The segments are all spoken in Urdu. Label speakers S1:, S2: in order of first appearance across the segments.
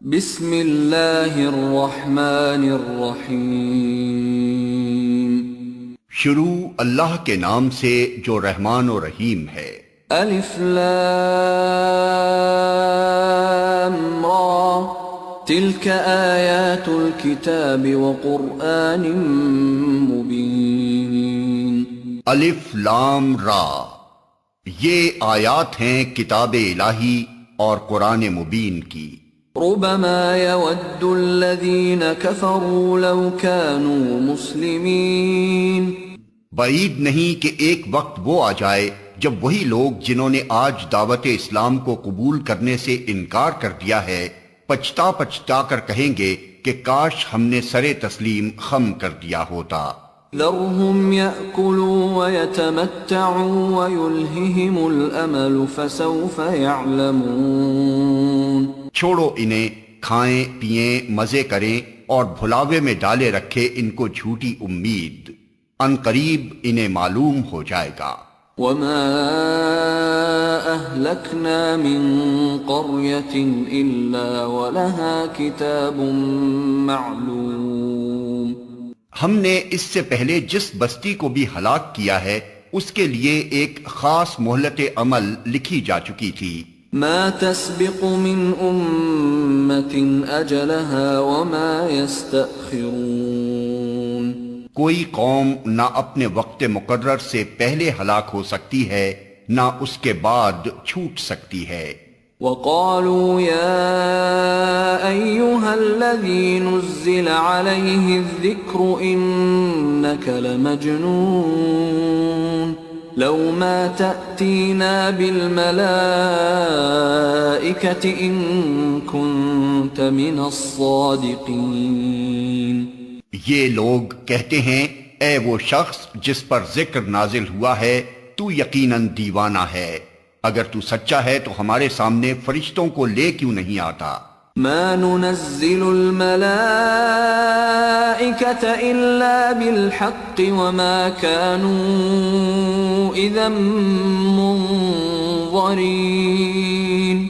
S1: بسم اللہ الرحمن الرحیم۔
S2: شروع اللہ کے نام سے جو رحمان و رحیم ہے۔
S1: الف لام را تلک آیات الکتاب وقرآن مبین۔
S2: الف لام را، یہ آیات ہیں کتاب الہی اور قرآن مبین کی۔
S1: ربما يود الذين كفروا لو كانوا مسلمين۔
S2: بعید نہیں کہ ایک وقت وہ آ جائے جب وہی لوگ جنہوں نے آج دعوت اسلام کو قبول کرنے سے انکار کر دیا ہے پچھتا پچھتا کر کہیں گے کہ کاش ہم نے سر تسلیم خم کر دیا ہوتا۔
S1: ذرهم يأكلوا ويتمتعوا ويلههم الأمل فسوف يعلمون۔
S2: چھوڑو انہیں، کھائیں پئیں مزے کریں اور بھلاوے میں ڈالے رکھے ان کو جھوٹی امید، ان قریب انہیں معلوم ہو جائے گا۔
S1: وما أهلكنا من قرية إلا ولها كتاب معلوم۔
S2: ہم نے اس سے پہلے جس بستی کو بھی ہلاک کیا ہے اس کے لیے ایک خاص مہلت عمل لکھی جا چکی تھی۔
S1: ما تسبق من أمة أجلها وما يستأخرون۔
S2: کوئی قوم نہ اپنے وقت مقرر سے پہلے ہلاک ہو سکتی ہے نہ اس کے بعد چھوٹ سکتی ہے۔
S1: وقالوا يا أيها الذي نزل عليه الذكر إنك لمجنون لو ما تأتينا بالملائكة إن كنت من الصادقين۔
S2: یہ لوگ کہتے ہیں اے وہ شخص جس پر ذکر نازل ہوا ہے تو یقیناً دیوانہ ہے، اگر تو سچا ہے تو ہمارے سامنے فرشتوں کو لے کیوں نہیں آتا؟
S1: ما ننزل الملائكة إلا بالحق وما كانوا إذا منظرين۔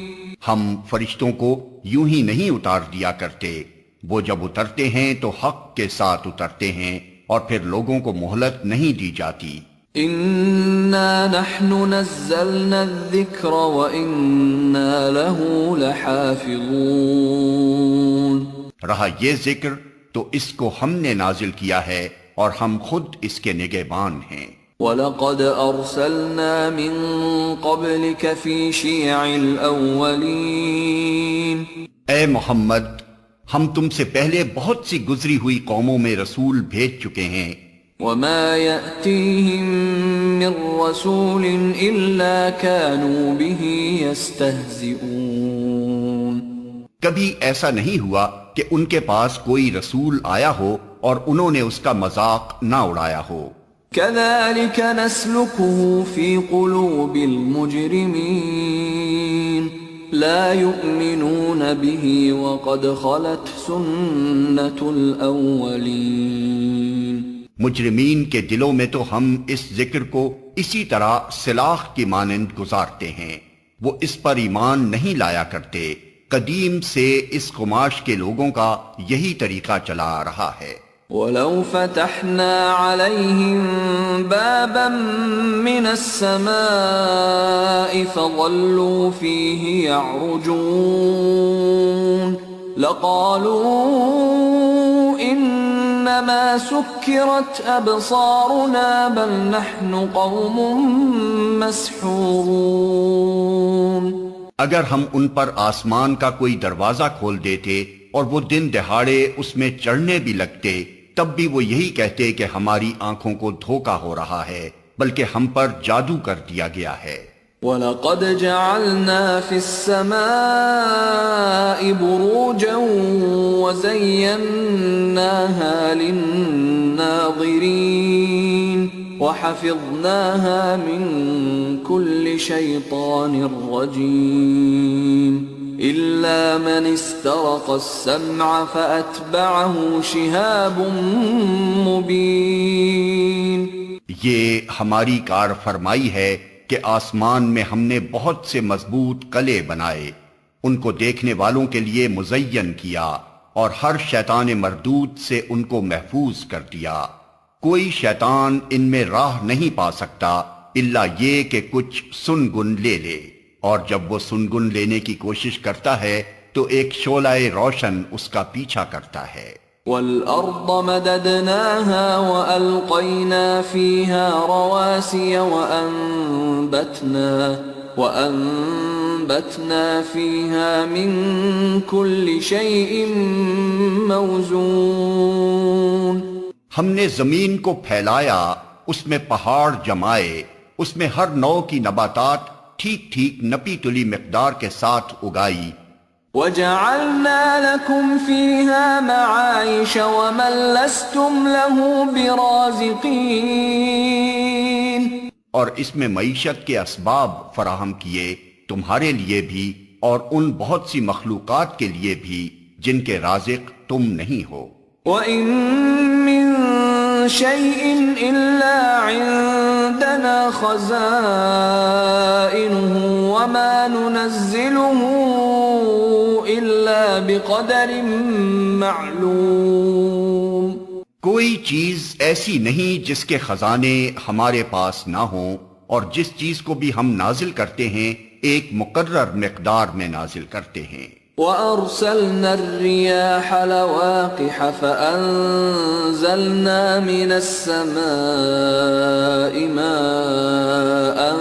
S2: ہم فرشتوں کو یوں ہی نہیں اتار دیا کرتے، وہ جب اترتے ہیں تو حق کے ساتھ اترتے ہیں اور پھر لوگوں کو مہلت نہیں دی جاتی۔
S1: إنا نحن نزلنا الذكر وإنا له لحافظون۔
S2: رہا یہ ذکر تو اس کو ہم نے نازل کیا ہے اور ہم خود اس کے نگہبان ہیں۔
S1: وَلَقَدْ أَرْسَلْنَا مِن قَبْلِكَ فِي شِيَعِ الْأَوَّلِينَ۔
S2: اے محمد، ہم تم سے پہلے بہت سی گزری ہوئی قوموں میں رسول بھیج چکے ہیں۔
S1: وَمَا يَأْتِيهِم مِّن رَّسُولٍ إِلَّا كَانُوا بِهِ يَسْتَهْزِئُونَ۔
S2: کبھی ایسا نہیں ہوا کہ ان کے پاس کوئی رسول آیا ہو اور انہوں نے اس کا مذاق نہ اڑایا ہو۔
S1: كَذَلِكَ نَسْلُكُهُ فِي قُلُوبِ الْمُجْرِمِينَ لا يؤمنون به وقد خلت سنة الأولين۔
S2: مجرمین کے دلوں میں تو ہم اس ذکر کو اسی طرح سلاخ کی مانند گزارتے ہیں، وہ اس پر ایمان نہیں لایا کرتے، قدیم سے اس قماش کے لوگوں کا یہی طریقہ چلا آ رہا ہے۔
S1: وَلَوْ فَتَحْنَا عَلَيْهِمْ بَابًا مِّنَ السَّمَاءِ فَظَلُّوا فِيهِ يَعْرُجُونَ لَقَالُوا إِنَّمَا سُكِّرَتْ أَبْصَارُنَا بَلْ نَحْنُ قَوْمٌ مَّسْحُورُونَ۔
S2: اگر ہم ان پر آسمان کا کوئی دروازہ کھول دیتے اور وہ دن دہاڑے اس میں چڑھنے بھی لگتے تب بھی وہ یہی کہتے کہ ہماری آنکھوں کو دھوکا ہو رہا ہے، بلکہ ہم پر جادو کر دیا گیا ہے۔
S1: وَلَقَدْ جَعَلْنَا فِي السَّمَاءِ بُرُوجًا وَزَيَّنَّاهَا لِلنَّاظِرِينَ وَحَفِظْنَاهَا مِن كُلِّ شَيْطَانٍ رَّجِيمٍ إِلَّا مَنِ اسْتَرَقَ السَّمْعَ فَأَتْبَعَهُ شِهَابٌ مُّبِينٌ۔
S2: یہ ہماری کار فرمائی ہے کہ آسمان میں ہم نے بہت سے مضبوط قلعے بنائے، ان کو دیکھنے والوں کے لیے مزین کیا اور ہر شیطان مردود سے ان کو محفوظ کر دیا۔ کوئی شیطان ان میں راہ نہیں پا سکتا الا یہ کہ کچھ سنگن لے لے، اور جب وہ سنگن لینے کی کوشش کرتا ہے تو ایک شعلہ روشن اس کا پیچھا کرتا ہے۔
S1: وَالْأَرْضَ مَدَدْنَاهَا وَأَلْقَيْنَا فِيهَا رَوَاسِيَ وَأَنبَتْنَا فِيهَا مِن كُلِّ شَيْءٍ مَّوْزُونٍ۔
S2: ہم نے زمین کو پھیلایا، اس میں پہاڑ جمائے، اس میں ہر نوع کی نباتات ٹھیک ٹھیک نپی تلی مقدار کے ساتھ اگائی۔
S1: وَجَعَلْنَا لَكُمْ فِيهَا مَعَائِشَ وَمَن لَّسْتُمْ لَهُ بِرَازِقِينَ،
S2: اور اس میں معیشت کے اسباب فراہم کیے تمہارے لیے بھی اور ان بہت سی مخلوقات کے لیے بھی جن کے رازق تم نہیں ہو۔
S1: وَإِن مِّن شَيْءٍ إِلَّا عِندَنَا خَزَائِنُهُ وَمَا نُنَزِّلُهُ إِلَّا بِقَدَرٍ مَّعْلُومٍ۔
S2: کوئی چیز ایسی نہیں جس کے خزانے ہمارے پاس نہ ہوں، اور جس چیز کو بھی ہم نازل کرتے ہیں ایک مقرر مقدار میں نازل کرتے ہیں۔
S1: وَأَرْسَلْنَا الرِّيَاحَ لَوَاقِحَ فَأَنزَلْنَا مِنَ السَّمَاءِ مَاءً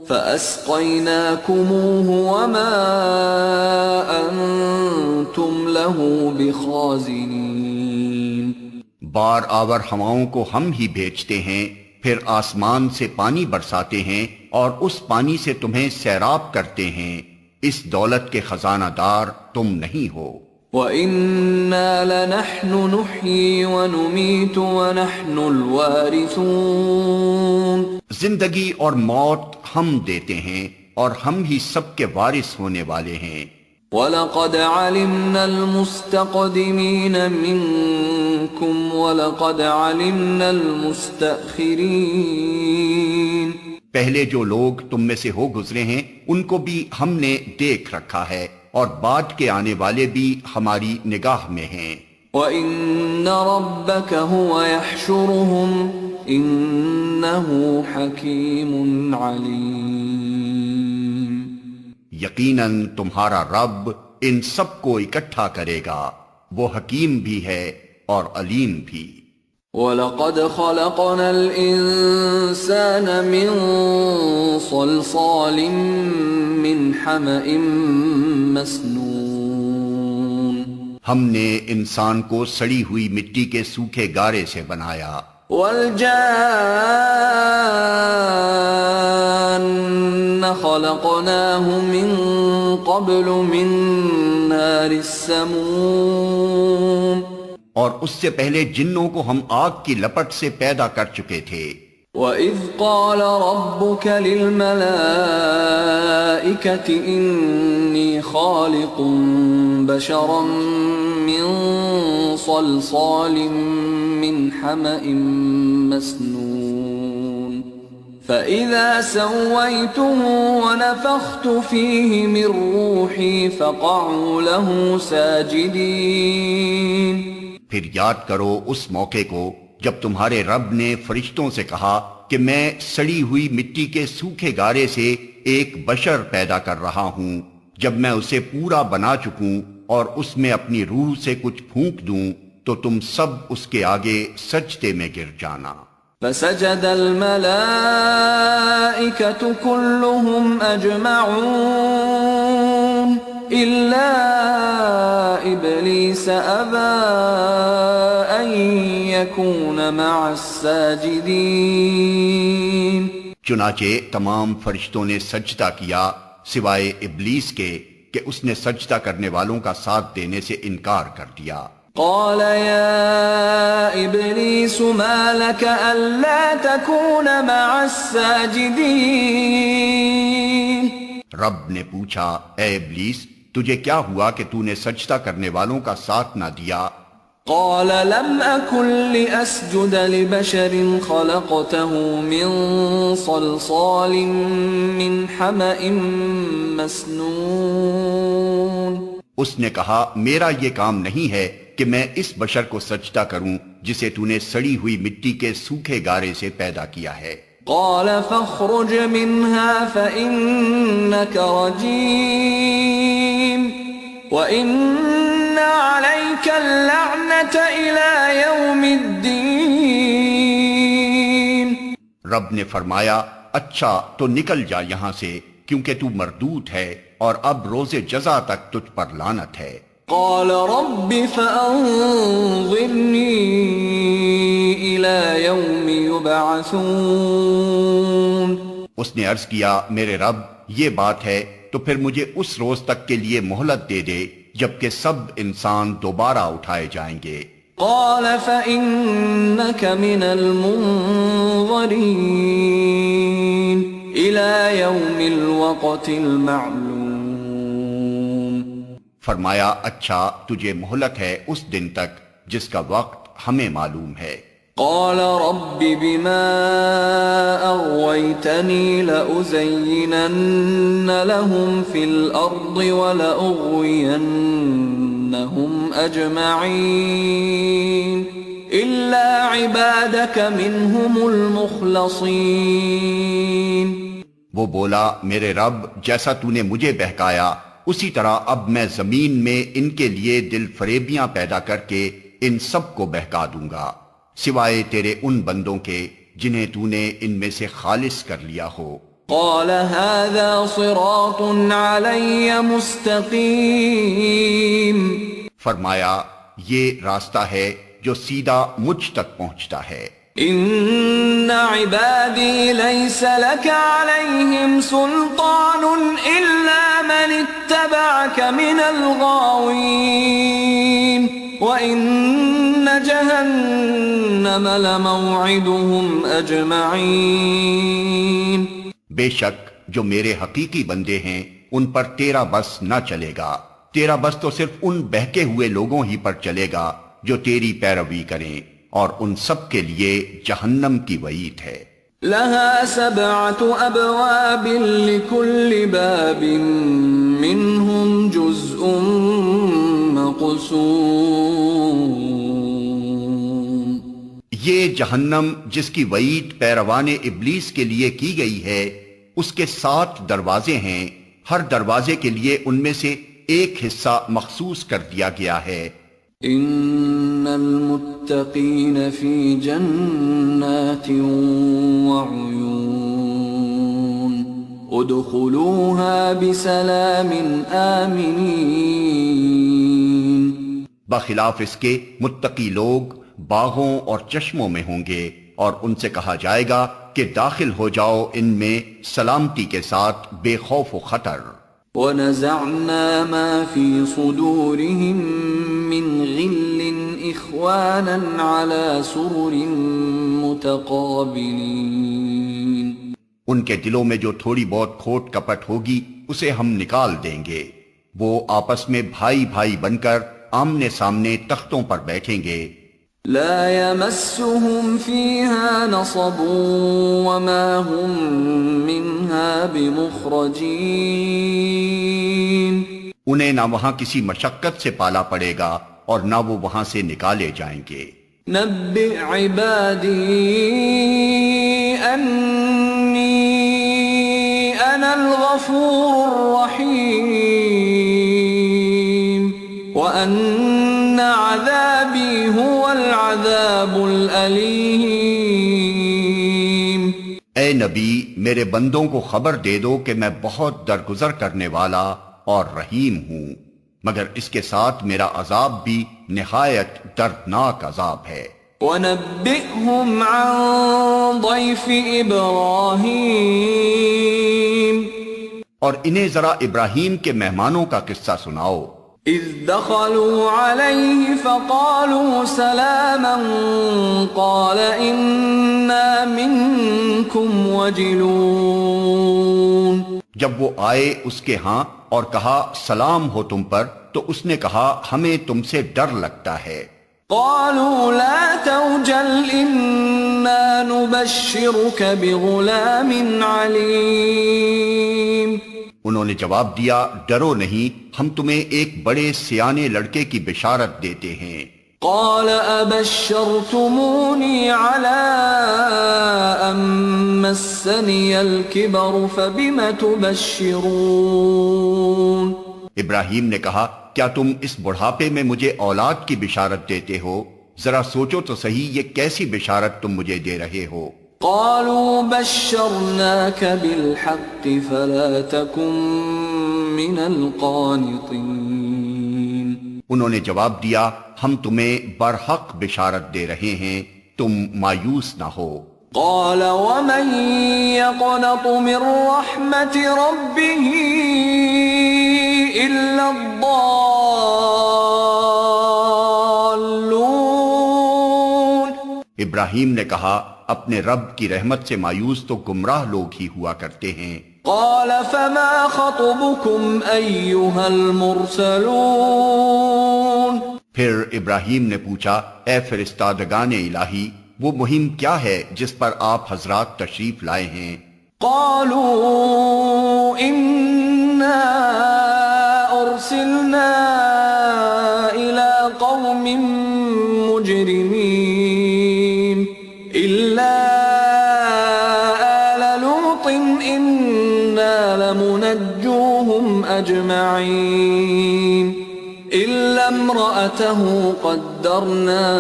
S1: فَأَسْقَيْنَاكُمُوهُ وَمَا أَنتُمْ لَهُ بِخَازِنِينَ۔
S2: بار آور ہواؤں کو ہم ہی بھیجتے ہیں، پھر آسمان سے پانی برساتے ہیں اور اس پانی سے تمہیں سیراب کرتے ہیں، اس دولت کے خزانہ دار تم نہیں ہو۔
S1: وَإِنَّا لَنَحْنُ نُحْيِي وَنُمِيتُ وَنَحْنُ الْوَارِثُونَ۔
S2: زندگی اور موت ہم دیتے ہیں اور ہم ہی سب کے وارث ہونے والے ہیں۔
S1: وَلَقَدْ عَلِمْنَا الْمُسْتَقْدِمِينَ مِنكُمْ وَلَقَدْ عَلِمْنَا الْمُسْتَأْخِرِينَ۔
S2: پہلے جو لوگ تم میں سے ہو گزرے ہیں ان کو بھی ہم نے دیکھ رکھا ہے، اور بعد کے آنے والے بھی ہماری نگاہ میں ہیں۔
S1: وَإِنَّ رَبَّكَ هُوَ يَحْشُرُهُمْ إِنَّهُ حَكِيمٌ عَلِيمٌ۔
S2: یقیناً تمہارا رب ان سب کو اکٹھا کرے گا، وہ حکیم بھی ہے اور علیم بھی۔
S1: وَلَقَدْ خَلَقْنَا الْإِنسَانَ مِنْ صَلْصَالٍ مِّنْ حَمَإٍ مَّسْنُونٍ۔
S2: ہم نے انسان کو سڑی ہوئی مٹی کے سوکھے گارے سے بنایا۔
S1: وَالْجَانَّ خَلَقْنَاهُ مِن قَبْلُ مِن نَّارِ السَّمُومِ،
S2: اور اس سے پہلے جنوں کو ہم آگ کی لپٹ سے پیدا کر چکے تھے۔
S1: وَإِذْ قَالَ رَبُّكَ لِلْمَلَائِكَةِ إِنِّي خَالِقٌ بَشَرًا مِّن صَلْصَالٍ مِّنْ حَمَإٍ مَّسْنُونٍ فَإِذَا سَوَّيْتُهُ وَنَفَخْتُ فِيهِ مِن رُّوحِي فَقَعُوا لَهُ سَاجِدِينَ۔
S2: پھر یاد کرو اس موقع کو جب تمہارے رب نے فرشتوں سے کہا کہ میں سڑی ہوئی مٹی کے سوکھے گارے سے ایک بشر پیدا کر رہا ہوں، جب میں اسے پورا بنا چکوں اور اس میں اپنی روح سے کچھ پھونک دوں تو تم سب اس کے آگے سجدے میں گر جانا۔
S1: فَسَجَدَ الْمَلَائِكَةُ كُلُّهُمْ أَجْمَعُونَ إِلَّا إِبْلِيسَ أَبَىٰ أَن يَكُونَ مَعَ السَّاجِدِينَ۔
S2: چنانچہ تمام فرشتوں نے سجدہ کیا سوائے ابلیس کے کہ اس نے سجدہ کرنے والوں کا ساتھ دینے سے انکار کر دیا۔
S1: قال يا إبليس ما لك ألا تكون مع الساجدين۔
S2: رب نے پوچھا، اے ابلیس تجھے کیا ہوا کہ تو نے سجدہ کرنے والوں کا ساتھ نہ دیا؟
S1: قال لم أكن لأسجد لبشر خلقته من صلصال من حمأ مسنون.
S2: اس نے کہا میرا یہ کام نہیں ہے کہ میں اس بشر کو سجدہ کروں جسے تو نے سڑی ہوئی مٹی کے سوکھے گارے سے پیدا کیا ہے.
S1: قال فاخرج منها فإنك رجيم وإن عليك اللعنة إلى يوم الدين.
S2: رب نے فرمایا اچھا تو نکل جا یہاں سے کیونکہ تو مردود ہے اور اب روز جزا تک تجھ پر لعنت ہے.
S1: قال رب فأنظرني إلى يوم يبعثون.
S2: اس نے عرض کیا میرے رب یہ بات ہے تو پھر مجھے اس روز تک کے لیے مہلت دے دے جبکہ سب انسان دوبارہ اٹھائے جائیں گے.
S1: قال فإنك من المنظرين إلى يوم الوقت المعلوم.
S2: فرمایا اچھا تجھے مہلت ہے اس دن تک جس کا وقت ہمیں معلوم ہے.
S1: قال رب بما أغويتني لأزينن لهم في الأرض ولأغوينهم أجمعين إلا عبادك منهم المخلصين.
S2: وہ بولا میرے رب جیسا تو نے مجھے بہکایا اسی طرح اب میں زمین میں ان کے لیے دل فریبیاں پیدا کر کے ان سب کو بہکا دوں گا سوائے تیرے ان بندوں کے جنہیں تو نے ان میں سے خالص کر لیا ہو.
S1: قال هذا صراط علي مستقيم.
S2: فرمایا یہ راستہ ہے جو سیدھا مجھ تک پہنچتا ہے.
S1: ان عبادي ليس لك عليهم سلطان الا من اتبعك من الغاوين وان جهنم لموعدهم اجمعين.
S2: بے شک جو میرے حقیقی بندے ہیں ان پر تیرا بس نہ چلے گا. تیرا بس تو صرف ان بہکے ہوئے لوگوں ہی پر چلے گا جو تیری پیروی کریں اور ان سب کے لیے جہنم کی وعید ہے.
S1: لها 7 ابواب لكل باب منهم جزء مقسوم.
S2: یہ جہنم جس کی وعید پیروان ابلیس کے لیے کی گئی ہے اس کے 7 دروازے ہیں. ہر دروازے کے لیے ان میں سے ایک حصہ مخصوص کر دیا گیا ہے.
S1: ان المتقین فی جنات وعیون ادخلوها بسلام آمنین.
S2: بخلاف اس کے متقی لوگ باغوں اور چشموں میں ہوں گے اور ان سے کہا جائے گا کہ داخل ہو جاؤ ان میں سلامتی کے ساتھ بے خوف و خطر.
S1: وَنَزَعْنَا مَا فِي صُدُورِهِم مِّنْ غِلٍّ إِخْوَانًا عَلَى سُرُرٍ مُتَقَابِلِينَ.
S2: ان کے دلوں میں جو تھوڑی بہت کھوٹ کپٹ ہوگی اسے ہم نکال دیں گے. وہ آپس میں بھائی بھائی بن کر آمنے سامنے تختوں پر بیٹھیں گے.
S1: لا يمسهم فيها نصب وما هم منها بمخرجين.
S2: انہیں نہ وہاں کسی مشقت سے پالا پڑے گا اور نہ وہ وہاں سے نکالے جائیں گے.
S1: نبئ عبادی انی انا الغفور الرحیم وان عذابی هو العذاب الالیم.
S2: اے نبی میرے بندوں کو خبر دے دو کہ میں بہت درگزر کرنے والا اور رحیم ہوں مگر اس کے ساتھ میرا عذاب بھی نہایت دردناک عذاب ہے.
S1: وَنَبِّئْهُمْ عَنْ ضَيْفِ إِبْرَاهِيمَ.
S2: اور انہیں ذرا ابراہیم کے مہمانوں کا قصہ سناؤ.
S1: اذ دخلوا علیہ فقالوا سلاما قال انا منکم وجلون.
S2: جب وہ آئے اس کے ہاں اور کہا سلام ہو تم پر تو اس نے کہا ہمیں تم سے ڈر لگتا ہے.
S1: قالوا لا توجل إنا نبشرك بغلام عليم.
S2: انہوں نے جواب دیا، ڈرو نہیں، ہم تمہیں ایک بڑے سیانے لڑکے کی بشارت دیتے ہیں۔
S1: قال أبشرتموني على أن مسني الكبر فبم تبشرون.
S2: ابراہیم نے کہا، کیا تم اس بڑھاپے میں مجھے اولاد کی بشارت دیتے ہو؟ ذرا سوچو تو صحیح، یہ کیسی بشارت تم مجھے دے رہے ہو؟
S1: قالوا بشرناك بالحق فلا تكن من القانطين.
S2: انہوں نے جواب دیا، ہم تمہیں برحق بشارت دے رہے ہیں، تم مایوس نہ ہو۔
S1: قال ومن يقنط من رحمة ربه إلا الضالون.
S2: ابراہیم نے کہا، اپنے رب کی رحمت سے مایوس تو گمراہ لوگ ہی ہوا کرتے ہیں۔
S1: قال فما خطبكم أيها المرسلون.
S2: پھر ابراہیم نے پوچھا، اے فرستادگان الہی، وہ مہم کیا ہے جس پر آپ حضرات تشریف لائے ہیں؟
S1: قالوا إنا أرسلنا إلى قوم مجرمين إلا آل لوط إنا لمنجوهم أجمعين إلا امرأته قدرنا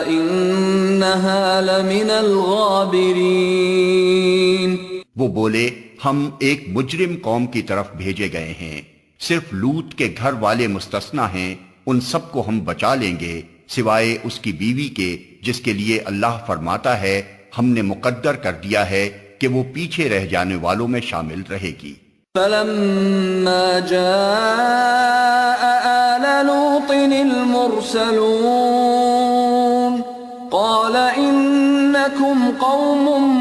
S1: إنها لمن الغابرين.
S2: وہ بولے، ہم ایک مجرم قوم کی طرف بھیجے گئے ہیں، صرف لوط کے گھر والے مستثنی ہیں، ان سب کو ہم بچا لیں گے سوائے اس کی بیوی کے، جس کے لیے اللہ فرماتا ہے ہم نے مقدر کر دیا ہے کہ وہ پیچھے رہ جانے والوں میں شامل رہے گی۔
S1: فلما جاء آل لوط المرسلون قال إنكم قوم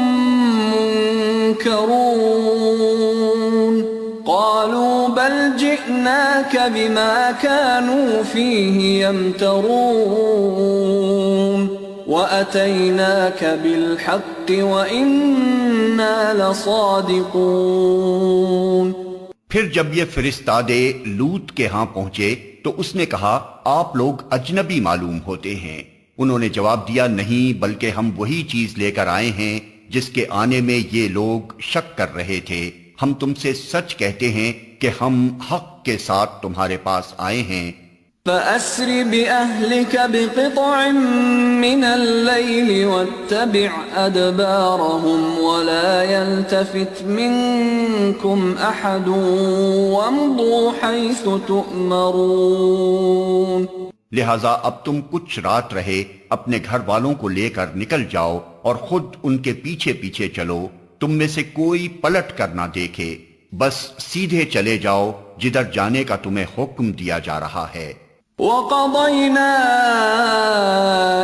S1: منكرون قالوا بل جئناك بما كانوا فيه يمترون وأتيناك بالحق وإنا لصادقون.
S2: پھر جب یہ فرستادے لوط کے ہاں پہنچے تو اس نے کہا، آپ لوگ اجنبی معلوم ہوتے ہیں۔ انہوں نے جواب دیا، نہیں، بلکہ ہم وہی چیز لے کر آئے ہیں جس کے آنے میں یہ لوگ شک کر رہے تھے۔ ہم تم سے سچ کہتے ہیں کہ ہم حق کے ساتھ تمہارے پاس آئے ہیں۔
S1: فَأَسْرِ بِأَهْلِكَ بِقِطْعٍ مِّنَ اللَّيْلِ وَاتَّبِعْ أَدْبَارَهُمْ وَلَا يَلْتَفِتْ مِنكُمْ أَحَدٌ وَامْضُوا حَيْثُ تُؤْمَرُونَ.
S2: لہٰذا اب تم کچھ رات رہے اپنے گھر والوں کو لے کر نکل جاؤ اور خود ان کے پیچھے پیچھے چلو، تم میں سے کوئی پلٹ کر نہ دیکھے، بس سیدھے چلے جاؤ جدھر جانے کا تمہیں حکم دیا جا رہا ہے۔
S1: وَقَضَيْنَا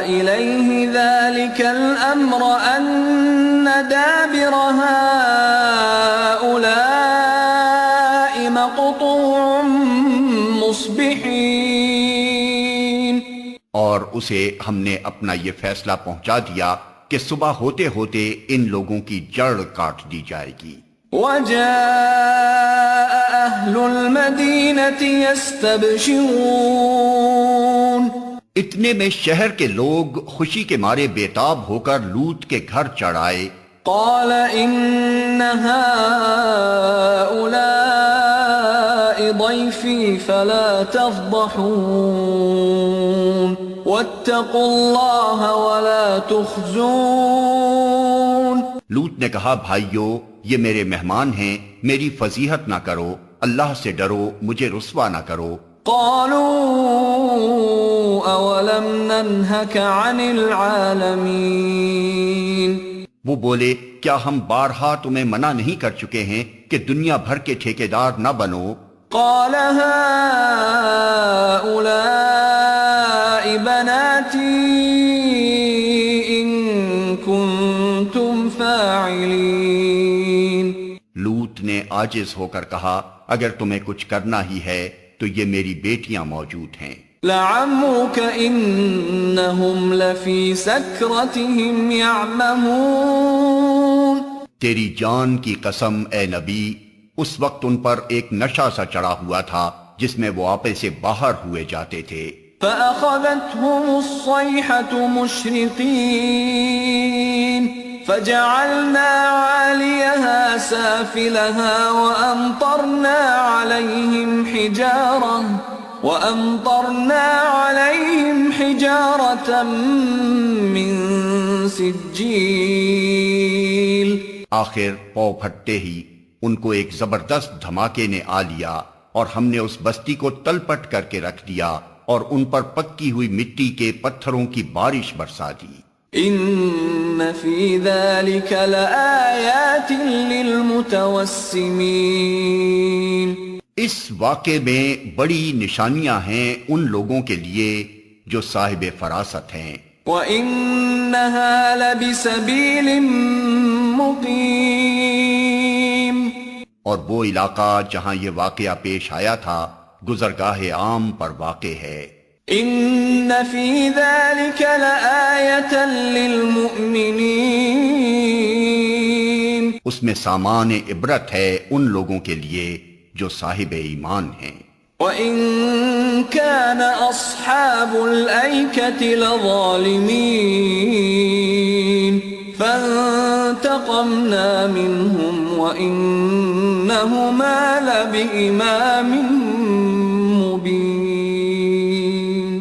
S1: إِلَيْهِ ذَلِكَ الْأَمْرَ أَنَّ دَابِرَ هَٰؤُلَاءِ مَقْطُوعٌ مُصْبِحِينَ.
S2: اور اسے ہم نے اپنا یہ فیصلہ پہنچا دیا کہ صبح ہوتے ہوتے ان لوگوں کی جڑ کاٹ دی جائے گی۔
S1: وَجَاءَ أَهْلُ الْمَدِينَةِ يَسْتَبْشِرُونَ.
S2: اتنے میں شہر کے لوگ خوشی کے مارے بےتاب ہو کر لوط کے گھر چڑھ آئے۔
S1: قَالَ إِنَّ هَٰؤُلَاءِ ضَيْفِي فَلَا تَفْضَحُونِ وَاتَّقُوا اللَّهَ وَلَا تُخْزُونِ.
S2: لوط نے کہا، بھائیو، یہ میرے مہمان ہیں، میری فضیحت نہ کرو، اللہ سے ڈرو، مجھے رسوا نہ کرو۔
S1: قالوا اولم ننهك عن العالمين.
S2: وہ بولے، کیا ہم بارہا تمہیں منع نہیں کر چکے ہیں کہ دنیا بھر کے ٹھیکیدار نہ بنو؟
S1: قال هؤلاء بناتي إن كنتم فاعلين.
S2: لوط نے عاجز ہو کر کہا، اگر تمہیں کچھ کرنا ہی ہے تو یہ میری بیٹیاں موجود ہیں۔
S1: لعمرك إنهم لفي سكرتهم يعمهون.
S2: تیری جان کی قسم اے نبی، اس وقت ان پر ایک نشہ سا چڑھا ہوا تھا جس میں وہ آپے سے باہر ہوئے جاتے تھے.
S1: فأخذتهم الصيحة مشرقين فجعلنا عاليها سافلها وأمطرنا عليهم حجارة من سجيل.
S2: آخر پو پھٹتے ہی ان کو ایک زبردست دھماکے نے آ لیا اور ہم نے اس بستی کو تلپٹ کر کے رکھ دیا اور ان پر پکی ہوئی مٹی کے پتھروں کی بارش برسا دی.
S1: ان فی ذلک لآیات للمتوسمین.
S2: اس واقعے میں بڑی نشانیاں ہیں ان لوگوں کے لیے جو صاحب فراست ہیں.
S1: وَإِنَّهَا لَبِسَبِيلٍ مُقِيمٍ.
S2: اور وہ علاقہ جہاں یہ واقعہ پیش آیا تھا گزرگاہ عام پر واقع ہے.
S1: ان فی ذلک لآیۃ للمؤمنین.
S2: اس میں سامان عبرت ہے ان لوگوں کے لیے جو صاحب ایمان ہیں.
S1: وَإِن كَانَ أَصْحَابُ الْأَيْكَةِ لَظَالِمِينَ فَانْتَقَمْنَا مِنْهُمْ وَإِنَّهُمَا لَبِإِمَامٍ مُبِينٍ.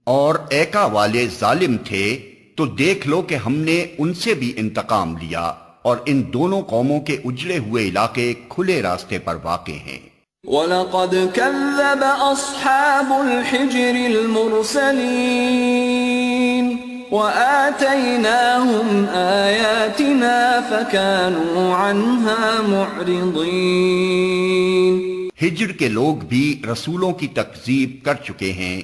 S2: اور ایکا والے ظالم تھے تو دیکھ لو کہ ہم نے ان سے بھی انتقام لیا اور ان دونوں قوموں کے اجڑے ہوئے علاقے کھلے راستے پر واقع ہیں.
S1: وَلَقَدْ كَذَّبَ أَصْحَابُ الْحِجْرِ الْمُرْسَلِينَ وَآتَيْنَاهُمْ آيَاتِنَا فَكَانُوا عَنْهَا مُعْرِضِينَ.
S2: ہجر کے لوگ بھی رسولوں کی تکذیب کر چکے ہیں.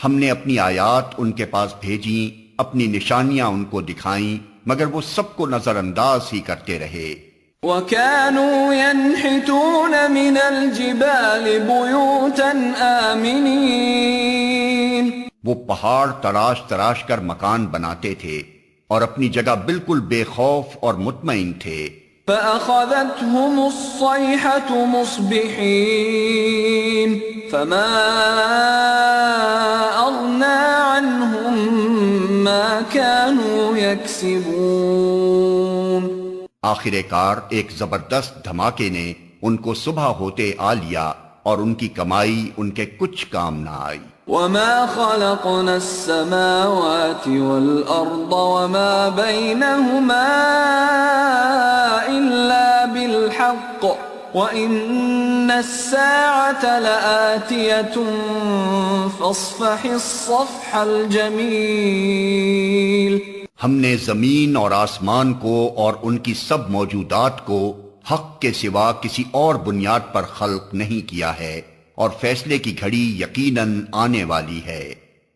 S2: ہم نے اپنی آیات ان کے پاس بھیجیں، اپنی نشانیاں ان کو دکھائیں، مگر وہ سب کو نظر انداز ہی کرتے رہے.
S1: وَكَانُوا يَنْحِتُونَ مِنَ الْجِبَالِ بُيُوتًا آمِنِينَ. وہ
S2: پہاڑ تراش تراش کر مکان بناتے تھے اور اپنی جگہ بالکل بے خوف اور مطمئن تھے.
S1: فَأَخَذَتْهُمُ الصَّيْحَةُ مُصْبِحِينَ فَمَا أَغْنَى عَنْهُمْ مَا كَانُوا يَكْسِبُونَ.
S2: آخر کار ایک زبردست دھماکے نے ان کو صبح ہوتے آ لیا اور ان کی کمائی ان کے کچھ کام نہ آئی.
S1: وَمَا خَلَقْنَا السَّمَاوَاتِ وَالْأَرْضَ وَمَا بَيْنَهُمَا إِلَّا بِالْحَقِّ وَإِنَّ السَّاعَةَ لَآتِيَةٌ فَاصْفَحِ الصَّفْحَ الْجَمِيلَ.
S2: ہم نے زمین اور آسمان کو اور ان کی سب موجودات کو حق کے سوا کسی اور بنیاد پر خلق نہیں کیا ہے اور فیصلے کی گھڑی یقیناً آنے والی ہے.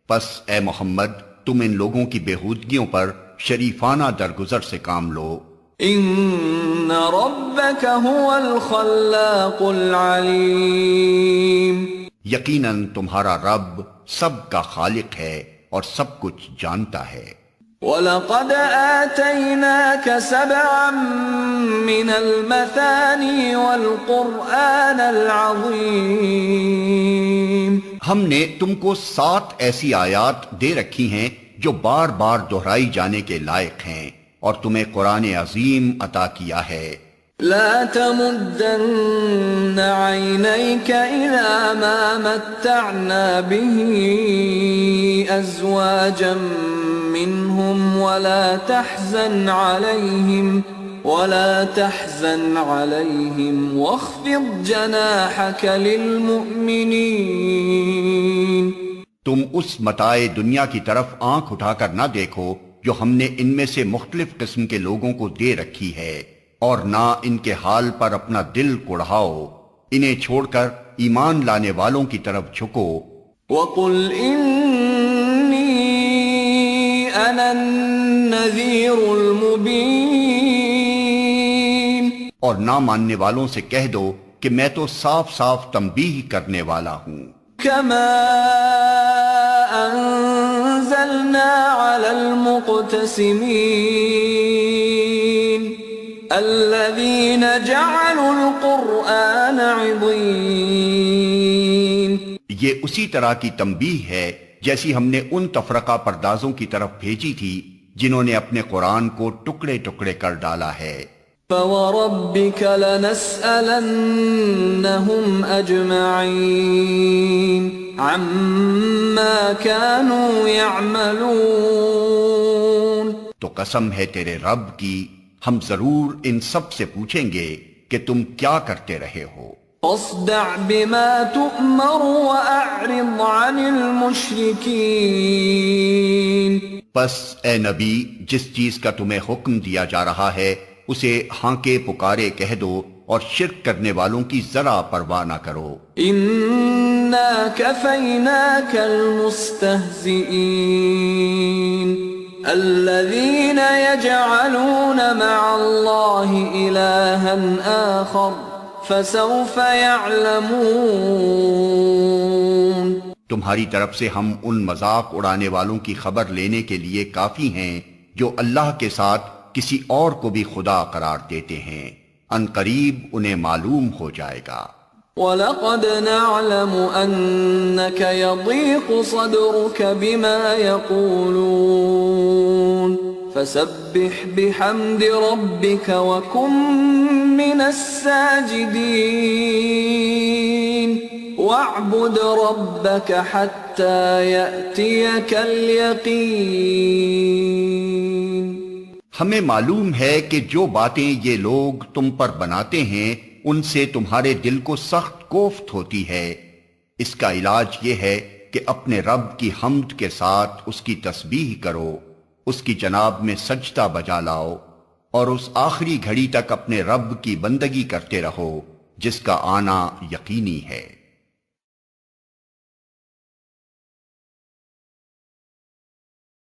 S2: پس اے محمد تم ان لوگوں کی بےہودگیوں پر شریفانہ درگزر سے کام لو.
S1: ان ربک هو الخلاق العلیم.
S2: یقیناً تمہارا رب سب کا خالق ہے اور سب کچھ جانتا ہے.
S1: وَلَقَدْ آتَيْنَاكَ سَبْعًا مِّنَ الْمَثَانِي وَالْقُرْآنَ الْعَظِيمِ.
S2: ہم نے تم کو 7 ایسی آیات دے رکھی ہیں جو بار بار دہرائی جانے کے لائق ہیں اور تمہیں قرآن عظیم عطا کیا ہے.
S1: لا تمدن عينيك إلى ما متعنا به أزواجا منهم ولا تحزن عليهم واخفض جناحك للمؤمنين.
S2: تم اس متاع دنیا کی طرف آنکھ اٹھا کر نہ دیکھو جو ہم نے ان میں سے مختلف قسم کے لوگوں کو دے رکھی ہے، اور نہ ان کے حال پر اپنا دل کڑھاؤ، انہیں چھوڑ کر ایمان لانے والوں کی طرف جھکو.
S1: وَقُلْ إِنِّي أَنَا النَّذِيرُ الْمُبِينُ.
S2: اور نہ ماننے والوں سے کہہ دو کہ میں تو صاف صاف تنبیہ کرنے والا ہوں.
S1: كما أنزلنا على المقتسمين الذين جعلوا القرآن عضين.
S2: یہ اسی طرح کی تنبیہ ہے جیسی ہم نے ان تفرقہ پردازوں کی طرف بھیجی تھی جنہوں نے اپنے قرآن کو ٹکڑے ٹکڑے کر ڈالا ہے.
S1: فَوَرَبِّكَ لَنَسْأَلَنَّهُمْ أَجْمَعِينَ عَمَّا كَانُوا يَعْمَلُونَ.
S2: تو قسم ہے تیرے رب کی ہم ضرور ان سب سے پوچھیں گے کہ تم کیا کرتے رہے ہو.
S1: فاصدع بما تؤمر وأعرض عن المشركين.
S2: بس اے نبی جس چیز کا تمہیں حکم دیا جا رہا ہے اسے ہانکے پکارے کہہ دو اور شرک کرنے والوں کی ذرا پرواہ نہ کرو.
S1: إنا كفيناك المستهزئين الذين يجعلون مع الله إلها آخر فسوف يعلمون.
S2: تمہاری طرف سے ہم ان مذاق اڑانے والوں کی خبر لینے کے لیے کافی ہیں جو اللہ کے ساتھ کسی اور کو بھی خدا قرار دیتے ہیں. ان قریب انہیں معلوم ہو جائے گا.
S1: وَلَقَدْ نَعْلَمُ أَنَّكَ يَضِيقُ صَدْرُكَ بِمَا يَقُولُونَ فَسَبِّحْ بِحَمْدِ رَبِّكَ وَكُن مِّنَ السَّاجِدِينَ وَاعْبُدْ رَبَّكَ حَتَّى يَأْتِيَكَ الْيَقِينُ.
S2: ہمیں معلوم ہے کہ جو باتیں یہ لوگ تم پر بناتے ہیں ان سے تمہارے دل کو سخت کوفت ہوتی ہے. اس کا علاج یہ ہے کہ اپنے رب کی حمد کے ساتھ اس کی تسبیح کرو، اس کی جناب میں سجدہ بجا لاؤ اور اس آخری گھڑی تک اپنے رب کی بندگی کرتے رہو جس کا آنا یقینی ہے.